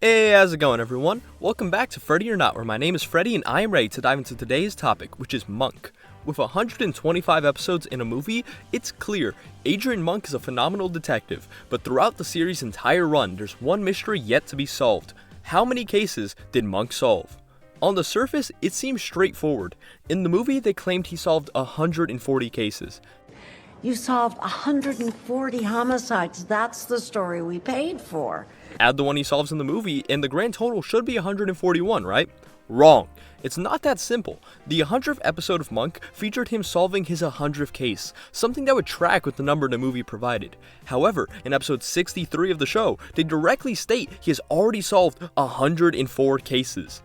Hey, how's it going everyone? Welcome back to Freddy or Not, where my name is Freddy and I am ready to dive into today's topic, which is Monk. With 125 episodes in a movie, it's clear Adrian Monk is a phenomenal detective, but throughout the series' entire run, there's one mystery yet to be solved. How many cases did Monk solve? On the surface, it seems straightforward. In the movie, they claimed he solved 140 cases. You solved 140 homicides. That's the story we paid for. Add the one he solves in the movie, and the grand total should be 141, right? Wrong. It's not that simple. The 100th episode of Monk featured him solving his 100th case, something that would track with the number the movie provided. However, in episode 63 of the show, they directly state he has already solved 104 cases.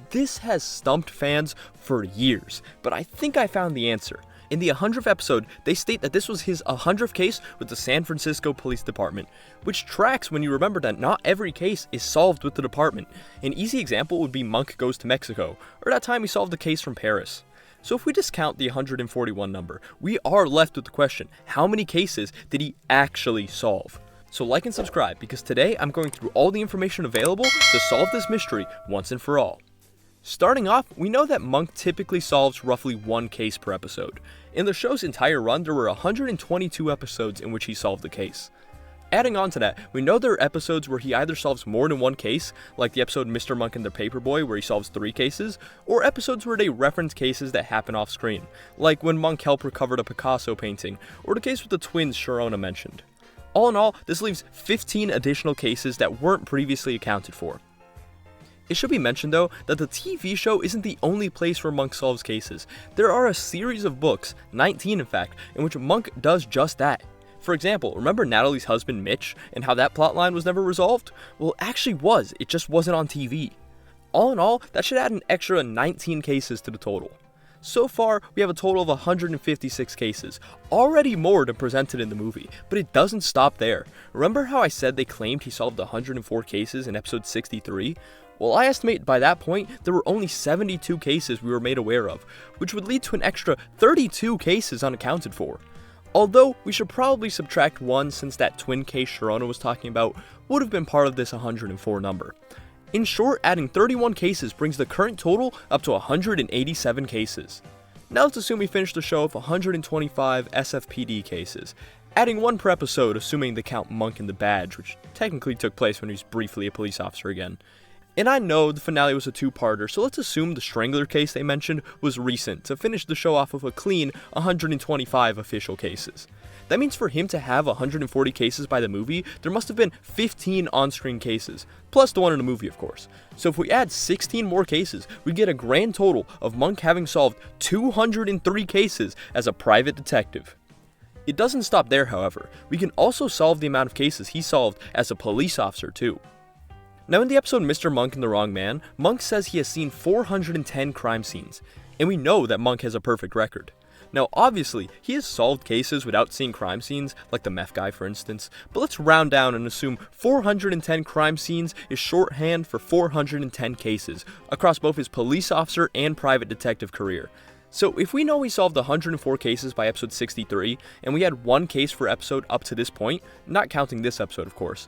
This has stumped fans for years, but I think I found the answer. In the 100th episode, they state that this was his 100th case with the San Francisco Police Department, which tracks when you remember that not every case is solved with the department. An easy example would be Monk Goes to Mexico, or that time he solved a case from Paris. So if we discount the 141 number, we are left with the question, how many cases did he actually solve? So like and subscribe, because today I'm going through all the information available to solve this mystery once and for all. Starting off, we know that Monk typically solves roughly one case per episode. In the show's entire run, there were 122 episodes in which he solved the case. Adding on to that, we know there are episodes where he either solves more than one case, like the episode Mr. Monk and the Paperboy where he solves 3 cases, or episodes where they reference cases that happen off screen, like when Monk helped recover the Picasso painting, or the case with the twins Sharona mentioned. All in all, this leaves 15 additional cases that weren't previously accounted for. It should be mentioned though that the TV show isn't the only place where Monk solves cases. There are a series of books, 19 in fact, in which Monk does just that. For example, remember Natalie's husband Mitch and how that plotline was never resolved? Well, it actually was, it just wasn't on TV. All in all, that should add an extra 19 cases to the total. So far, we have a total of 156 cases, already more than presented in the movie, but it doesn't stop there. Remember how I said they claimed he solved 104 cases in episode 63? Well, I estimate by that point, there were only 72 cases we were made aware of, which would lead to an extra 32 cases unaccounted for. Although, we should probably subtract one since that twin case Sharona was talking about would have been part of this 104 number. In short, adding 31 cases brings the current total up to 187 cases. Now let's assume we finish the show with 125 SFPD cases, adding one per episode assuming they count Monk in the Badge, which technically took place when he was briefly a police officer again. And I know the finale was a two-parter, so let's assume the Strangler case they mentioned was recent to finish the show off with a clean 125 official cases. That means for him to have 140 cases by the movie, there must have been 15 on-screen cases, plus the one in the movie of course. So if we add 16 more cases, we get a grand total of Monk having solved 203 cases as a private detective. It doesn't stop there however, we can also solve the amount of cases he solved as a police officer too. Now in the episode Mr. Monk and the Wrong Man, Monk says he has seen 410 crime scenes, and we know that Monk has a perfect record. Now obviously, he has solved cases without seeing crime scenes, like the meth guy for instance, but let's round down and assume 410 crime scenes is shorthand for 410 cases, across both his police officer and private detective career. So if we know he solved 104 cases by episode 63, and we had one case per episode up to this point, not counting this episode of course,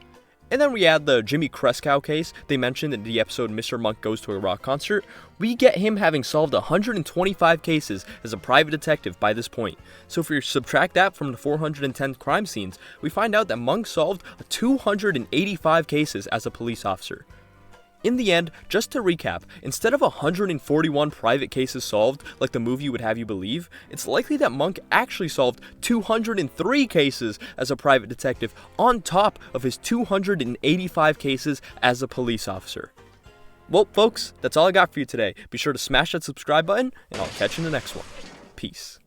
and then we add the Jimmy Kreskow case they mentioned in the episode Mr. Monk Goes to a Rock Concert, we get him having solved 125 cases as a private detective by this point. So if we subtract that from the 410 crime scenes, we find out that Monk solved 285 cases as a police officer. In the end, just to recap, instead of 141 private cases solved, like the movie would have you believe, it's likely that Monk actually solved 203 cases as a private detective on top of his 285 cases as a police officer. Well, folks, that's all I got for you today. Be sure to smash that subscribe button, and I'll catch you in the next one. Peace.